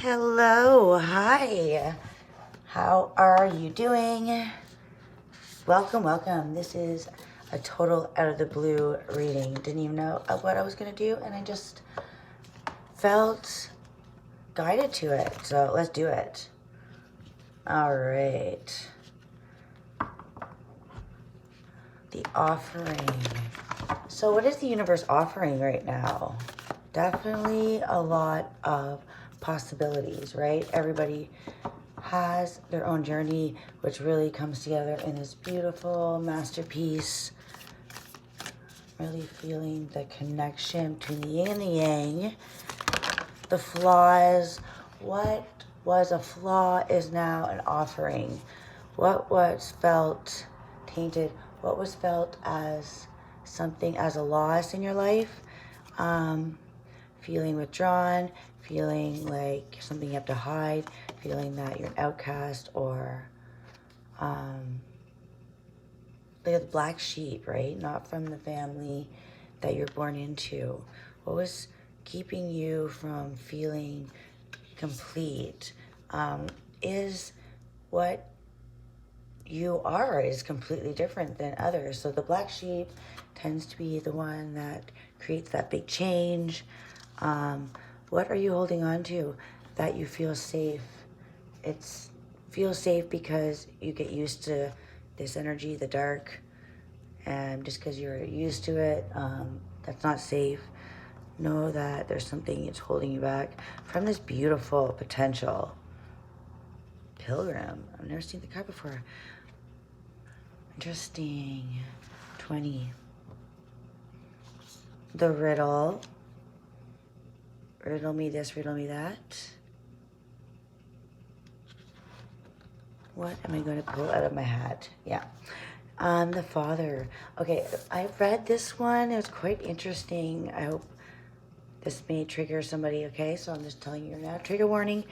Hello, hi. How are you doing? Welcome, welcome. This is a total out of the blue reading. Didn't even know what I was going to do, and I just felt guided to it. So let's do it. All right. The offering. So what is the universe offering right now? Definitely a lot of possibilities, right? Everybody has their own journey, which really comes together in this beautiful masterpiece. Really feeling the connection between the yin and the yang. The flaws. What was a flaw is now an offering. What was felt tainted, what was felt as something, as a loss in your life, feeling withdrawn, feeling like something you have to hide, feeling that you're an outcast, or like a black sheep, right? Not from the family that you're born into. What was keeping you from feeling complete? Is what you are is completely different than others. So the black sheep tends to be the one that creates that big change. What are you holding on to that you feel safe? It's feels safe because you get used to this energy, the dark, and just because you're used to it, that's not safe. Know that there's something that's holding you back from this beautiful potential. Pilgrim. I've never seen the card before. Interesting. 20. The riddle. Riddle me this, riddle me that. What am I going to pull out of my hat? Yeah. The father. Okay, I read this one. It was quite interesting. I hope this may trigger somebody, okay? So I'm just telling you now. Trigger warning.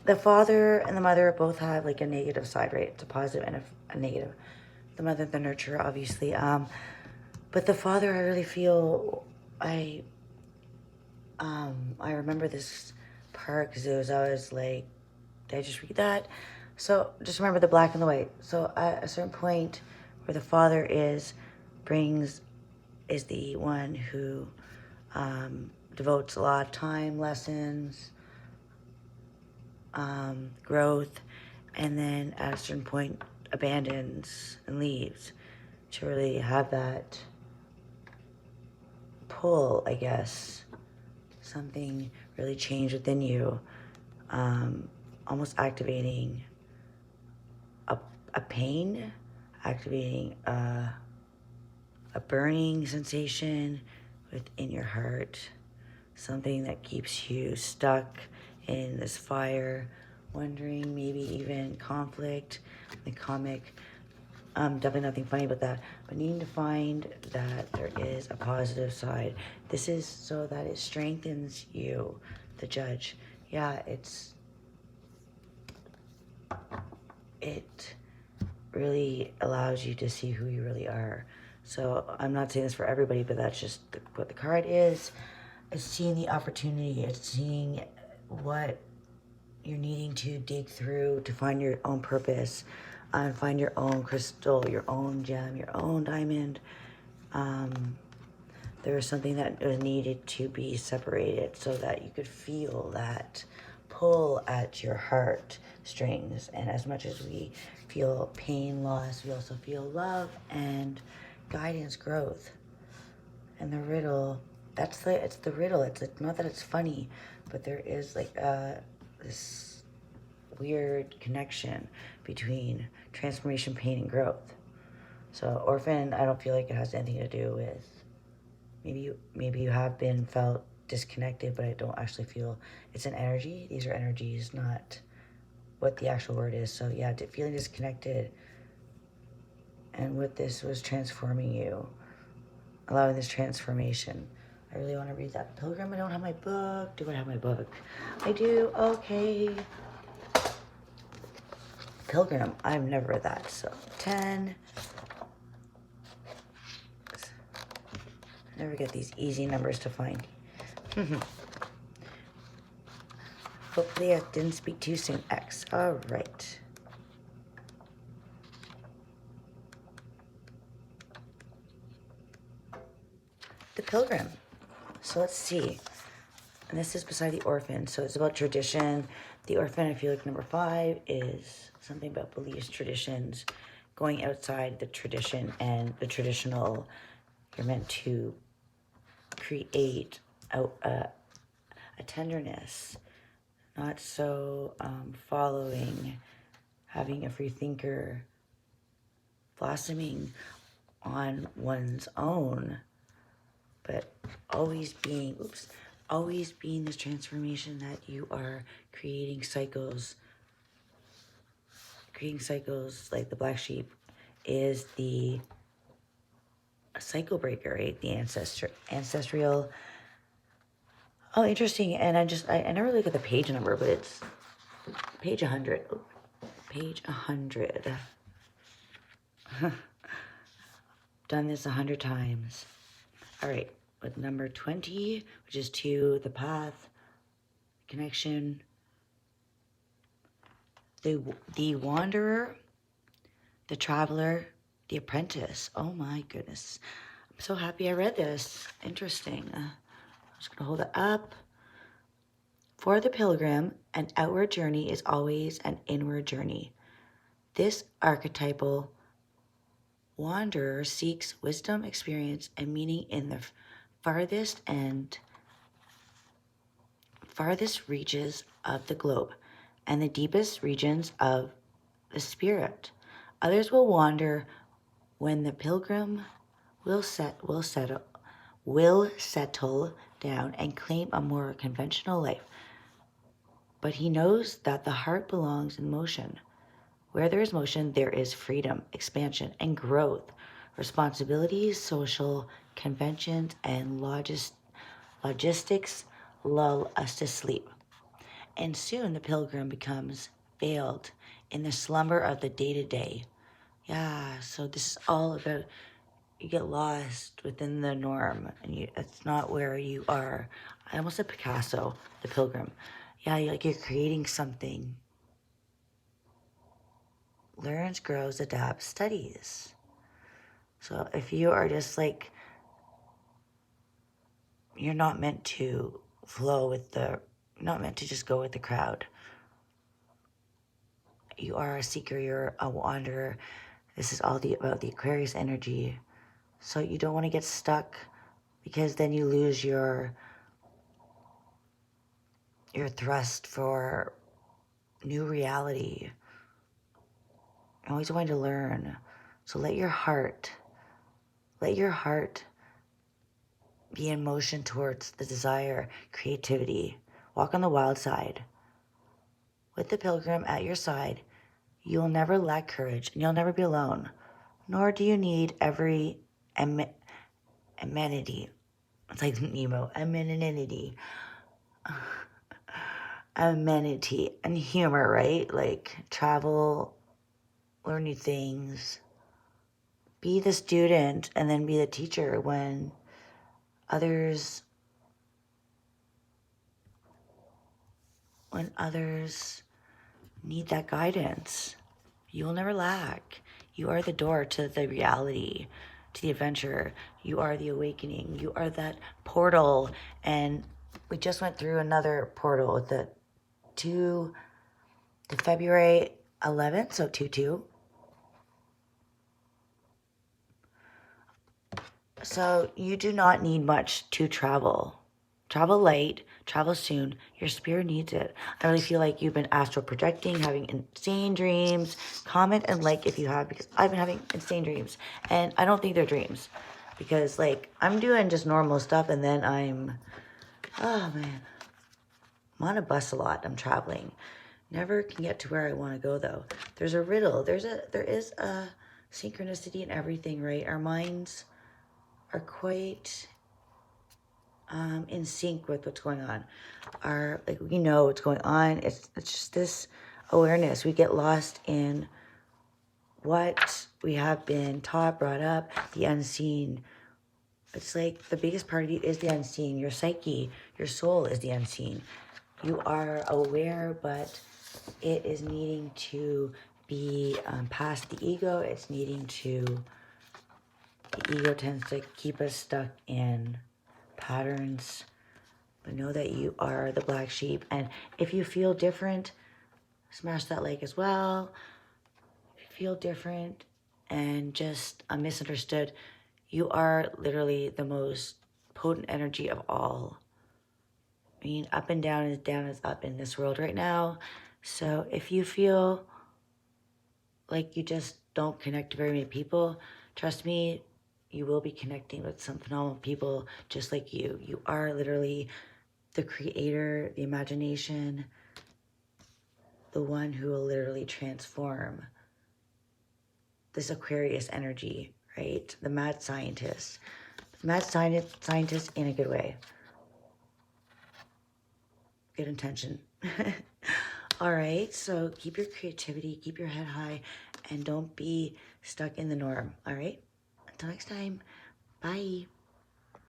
The father and the mother both have like a negative side, right? It's a positive and a negative. The mother, the nurturer, obviously. But the father, I really feel, I remember this part because it was always like, did I just read that? So just remember the black and the white. So at a certain point where the father is the one who devotes a lot of time, lessons, growth, and then at a certain point abandons and leaves to really have that pull, I guess. Something really changed within you, almost activating a pain, activating a burning sensation within your heart, something that keeps you stuck in this fire, wondering, maybe even conflict. The comic, definitely nothing funny about that, but needing to find that there is a positive side. This is so that it strengthens you, the judge. Yeah, it really allows you to see who you really are. So I'm not saying this for everybody, but that's just what the card is. It's seeing the opportunity. It's seeing what you're needing to dig through to find your own purpose, and find your own crystal, your own gem, your own diamond. There was something that was needed to be separated so that you could feel that pull at your heart strings. And as much as we feel pain, loss, we also feel love and guidance, growth. And the riddle, it's the riddle. It's not that it's funny, but there is like this weird connection between transformation, pain, and growth. So orphan, I don't feel like it has anything to do with, maybe you have been felt disconnected, but I don't actually feel it's an energy. These are energies, not what the actual word is. So yeah, feeling disconnected, and what this was transforming you, allowing this transformation. I really want to read that. Pilgrim, I don't have my book. Do I have my book? I do. Okay. Pilgrim, I've never read that. So 10. I never get these easy numbers to find. Hopefully I didn't speak too soon. X. All right. The Pilgrim. So let's see. And this is beside the Orphan. So it's about tradition. The Orphan, I feel like number 5 is something about beliefs, traditions, going outside the tradition and the traditional. You're meant to create a tenderness, not so following, having a free thinker, blossoming on one's own, but always being, always being this transformation that you are creating cycles like the Black Sheep is the cycle breaker, right? The ancestral. Oh, interesting. And I never look at the page number, but it's page 100. Oh, page 100. Done this 100 times. All right, with number 20, which is to the path, connection, the wanderer, the traveler, the apprentice. Oh my goodness. I'm so happy I read this. Interesting. I'm just going to hold it up. For the pilgrim, an outward journey is always an inward journey. This archetypal wanderer seeks wisdom, experience, and meaning in the farthest reaches of the globe and the deepest regions of the spirit. Others will wander when the pilgrim will settle down and claim a more conventional life. But he knows that the heart belongs in motion. Where there is motion, there is freedom, expansion, and growth. Responsibilities, social conventions, and logistics lull us to sleep. And soon the pilgrim becomes veiled in the slumber of the day-to-day. Yeah, so this is all about, you get lost within the norm, and it's not where you are. I almost said Picasso, the pilgrim. Yeah, you're creating something. Learns, grows, adapts, studies. So if you are just like, you're not meant to flow with not meant to just go with the crowd. You are a seeker, you're a wanderer. This is all about the Aquarius energy. So you don't want to get stuck, because then you lose your thrust for new reality. You're always wanting to learn. So let your heart be in motion towards the desire, creativity. Walk on the wild side. With the pilgrim at your side, you will never lack courage, and you'll never be alone. Nor do you need every amenity. It's like Nemo, amenity. Amenity and humor, right? Like travel, learn new things. Be the student and then be the teacher when others need that guidance. You will never lack. You are the door to the reality, to the adventure. You are the awakening. You are that portal. And we just went through another portal with the February 11th, so 2/2. So you do not need much to travel. Travel light, travel soon. Your spirit needs it. I really feel like you've been astral projecting, having insane dreams. Comment and like if you have, because I've been having insane dreams. And I don't think they're dreams. Because like, I'm doing just normal stuff and then oh man. I'm on a bus a lot. I'm traveling. Never can get to where I want to go though. There's a riddle. There is a synchronicity in everything, right? Our minds are quite in sync with what's going on. We know what's going on. It's just this awareness. We get lost in what we have been taught, brought up, the unseen. It's like the biggest part of you is the unseen. Your psyche, your soul is the unseen. You are aware, but it is needing to be past the ego. It's needing to, the ego tends to keep us stuck in patterns. But know that you are the black sheep. And if you feel different, smash that like as well. If you feel different and just misunderstood, you are literally the most potent energy of all. I mean, up and down is up in this world right now. So if you feel like you just don't connect to very many people, trust me, you will be connecting with some phenomenal people just like you. You are literally the creator, the imagination, the one who will literally transform this Aquarius energy, right? The mad scientist. Mad scientist in a good way. Good intention. All right, so keep your creativity, keep your head high, and don't be stuck in the norm, all right? Until next time, bye.